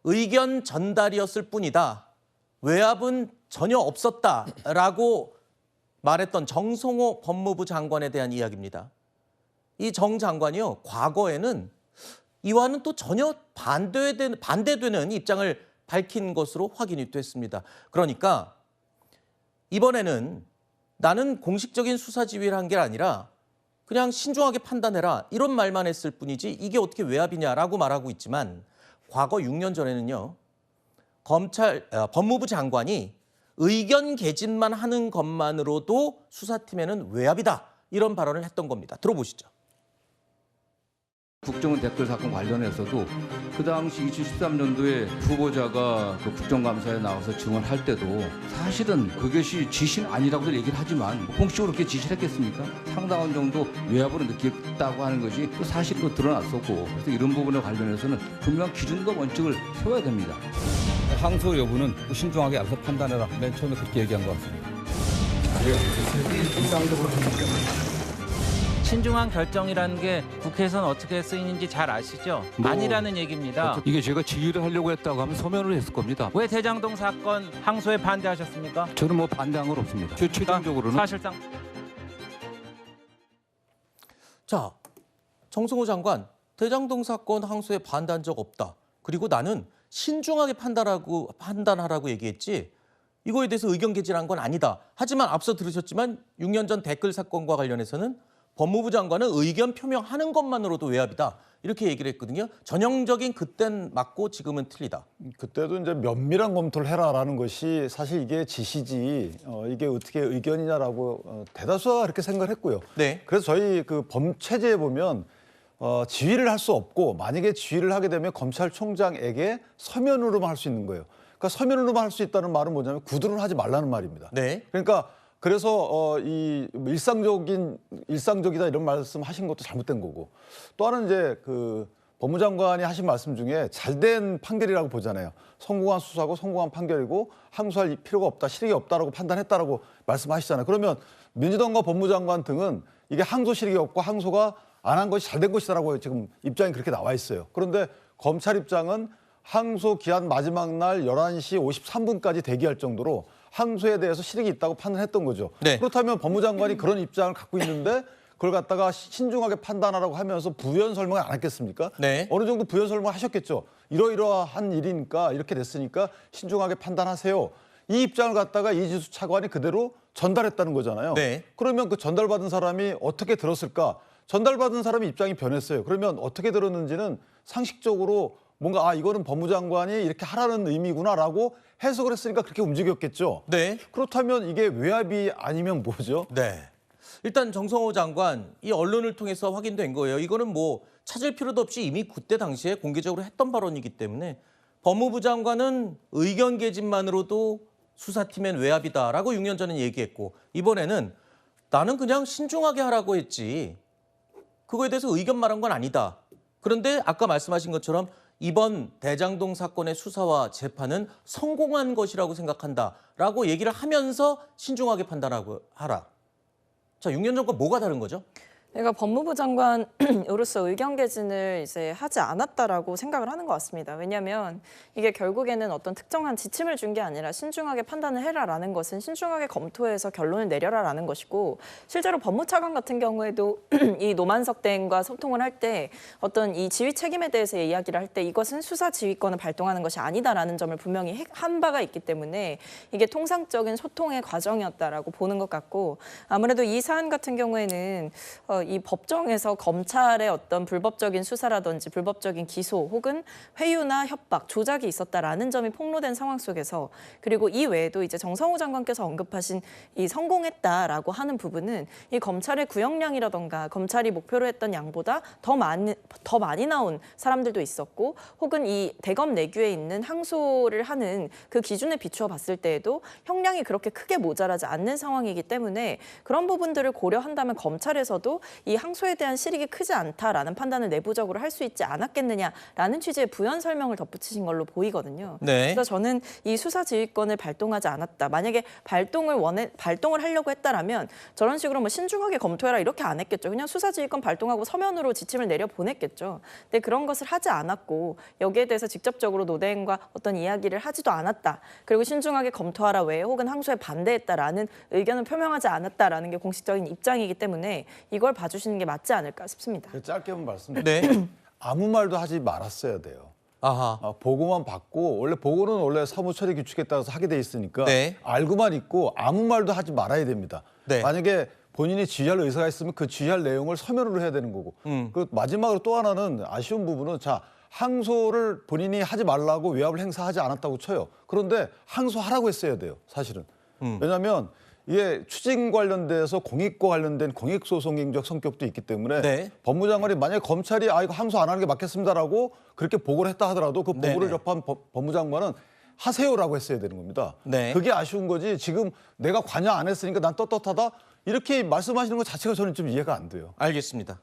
의견 전달이었을 뿐이다. 외압은 전혀 없었다라고 말했던 정성호 법무부 장관에 대한 이야기입니다. 이 정 장관이요, 과거에는 이와는 또 전혀 반대되는 입장을 밝힌 것으로 확인이 됐습니다. 그러니까 이번에는 나는 공식적인 수사 지휘를 한 게 아니라 그냥 신중하게 판단해라 이런 말만 했을 뿐이지 이게 어떻게 외압이냐라고 말하고 있지만 과거 6년 전에는요. 법무부 장관이 의견 개진만 하는 것만으로도 수사팀에는 외압이다 이런 발언을 했던 겁니다. 들어보시죠. 국정원 댓글 사건 관련해서도 그 당시 2013년도에 후보자가 그 국정감사에 나와서 증언할 때도 사실은 그것이 지시는 아니라고들 얘기를 하지만 공식적으로 그렇게 지시를 했겠습니까? 상당한 정도 외압으로 느꼈다고 하는 것이 또 사실로 드러났었고 그래서 이런 부분에 관련해서는 분명한 기준과 원칙을 세워야 됩니다. 항소 여부는 신중하게 알아서 판단해라. 맨 처음에 그렇게 얘기한 것 같습니다. 신중한 결정이라는 게 국회에서는 어떻게 쓰이는지 잘 아시죠? 아니라는 얘기입니다. 이게 제가 지휘를 하려고 했다고 하면 서면을 했을 겁니다. 왜 대장동 사건 항소에 반대하셨습니까? 저는 뭐 반대한 건 없습니다. 최종적으로는 사실상 자, 정성호 장관, 대장동 사건 항소에 반대한 적 없다. 그리고 나는 신중하게 판단하라고 얘기했지 이거에 대해서 의견 개진한 건 아니다. 하지만 앞서 들으셨지만 6년 전 댓글 사건과 관련해서는 법무부 장관은 의견 표명하는 것만으로도 외압이다. 이렇게 얘기를 했거든요. 전형적인 그땐 맞고 지금은 틀리다. 그때도 이제 면밀한 검토를 해라라는 것이 사실 이게 지시지 이게 어떻게 의견이냐라고 대다수가 그렇게 생각을 했고요. 네. 그래서 저희 그 범체제에 보면 지휘를 할 수 없고 만약에 지휘를 하게 되면 검찰총장에게 서면으로만 할 수 있는 거예요. 그러니까 서면으로만 할 수 있다는 말은 뭐냐면 구두를 하지 말라는 말입니다. 네. 그러니까 그래서 이 일상적이다 이런 말씀하신 것도 잘못된 거고 또 하나는 이제 그 법무장관이 하신 말씀 중에 잘된 판결이라고 보잖아요. 성공한 수사고 성공한 판결이고 항소할 필요가 없다, 실익이 없다라고 판단했다라고 말씀하시잖아요. 그러면 민주당과 법무장관 등은 이게 항소 실익이 없고 항소가 안 한 것이 잘된 것이다라고 지금 입장이 그렇게 나와 있어요. 그런데 검찰 입장은 항소 기한 마지막 날 11시 53분까지 대기할 정도로 항소에 대해서 실익이 있다고 판단했던 거죠. 네. 그렇다면 법무장관이 그런 입장을 갖고 있는데 그걸 갖다가 신중하게 판단하라고 하면서 부연 설명을 안 했겠습니까? 네. 어느 정도 부연 설명을 하셨겠죠. 이러이러한 일이니까 이렇게 됐으니까 신중하게 판단하세요. 이 입장을 갖다가 이지수 차관이 그대로 전달했다는 거잖아요. 네. 그러면 그 전달받은 사람이 어떻게 들었을까? 전달받은 사람의 입장이 변했어요. 그러면 어떻게 들었는지는 상식적으로 뭔가 이거는 법무장관이 이렇게 하라는 의미구나라고 해석을 했으니까 그렇게 움직였겠죠. 네. 그렇다면 이게 외압이 아니면 뭐죠? 네. 일단 정성호 장관 이 언론을 통해서 확인된 거예요. 이거는 뭐 찾을 필요도 없이 이미 그때 당시에 공개적으로 했던 발언이기 때문에 법무부 장관은 의견 개진만으로도 수사팀엔 외압이다라고 6년 전에 얘기했고 이번에는 나는 그냥 신중하게 하라고 했지 그거에 대해서 의견 말한 건 아니다. 그런데 아까 말씀하신 것처럼 이번 대장동 사건의 수사와 재판은 성공한 것이라고 생각한다라고 얘기를 하면서 신중하게 판단하고 하라. 자, 6년 전과 뭐가 다른 거죠? 내가 법무부 장관으로서 의견 개진을 이제 하지 않았다라고 생각을 하는 것 같습니다. 왜냐하면 이게 결국에는 어떤 특정한 지침을 준 게 아니라 신중하게 판단을 해라라는 것은 신중하게 검토해서 결론을 내려라라는 것이고 실제로 법무차관 같은 경우에도 이 노만석 대행과 소통을 할 때 어떤 이 지휘 책임에 대해서 이야기를 할 때 이것은 수사 지휘권을 발동하는 것이 아니다라는 점을 분명히 한 바가 있기 때문에 이게 통상적인 소통의 과정이었다라고 보는 것 같고 아무래도 이 사안 같은 경우에는 이 법정에서 검찰의 어떤 불법적인 수사라든지 불법적인 기소 혹은 회유나 협박, 조작이 있었다라는 점이 폭로된 상황 속에서 그리고 이 외에도 이제 정성호 장관께서 언급하신 이 성공했다라고 하는 부분은 이 검찰의 구형량이라던가 검찰이 목표로 했던 양보다 더 많이 나온 사람들도 있었고 혹은 이 대검 내규에 있는 항소를 하는 그 기준에 비추어 봤을 때에도 형량이 그렇게 크게 모자라지 않는 상황이기 때문에 그런 부분들을 고려한다면 검찰에서도 이 항소에 대한 실익이 크지 않다라는 판단을 내부적으로 할 수 있지 않았겠느냐라는 취지의 부연 설명을 덧붙이신 걸로 보이거든요. 네. 그래서 저는 이 수사 지휘권을 발동하지 않았다. 만약에 발동을 하려고 했다라면 저런 식으로 뭐 신중하게 검토해라 이렇게 안 했겠죠. 그냥 수사 지휘권 발동하고 서면으로 지침을 내려 보냈겠죠. 근데 그런 것을 하지 않았고 여기에 대해서 직접적으로 노대행과 어떤 이야기를 하지도 않았다. 그리고 신중하게 검토하라 외에 혹은 항소에 반대했다라는 의견을 표명하지 않았다라는 게 공식적인 입장이기 때문에 이걸 봐주시는 게 맞지 않을까 싶습니다. 짧게만 말씀드릴게요. 네. 아무 말도 하지 말았어야 돼요. 아하. 보고만 받고 원래 보고는 원래 사무처리 규칙에 따라서 하게 돼 있으니까 네. 알고만 있고 아무 말도 하지 말아야 됩니다. 네. 만약에 본인이 지휘할 의사가 있으면 그 지휘할 내용을 서면으로 해야 되는 거고. 그 마지막으로 또 하나는 아쉬운 부분은 자 항소를 본인이 하지 말라고 외압을 행사하지 않았다고 쳐요. 그런데 항소하라고 했어야 돼요. 사실은. 왜냐하면 이게 추징 관련돼서 공익과 관련된 공익소송행적 성격도 있기 때문에 네. 법무장관이 만약에 검찰이 이거 항소 안 하는 게 맞겠습니다라고 그렇게 보고를 했다 하더라도 그 보고를 네네. 접한 법무장관은 하세요라고 했어야 되는 겁니다. 네. 그게 아쉬운 거지 지금 내가 관여 안 했으니까 난 떳떳하다 이렇게 말씀하시는 것 자체가 저는 좀 이해가 안 돼요. 알겠습니다.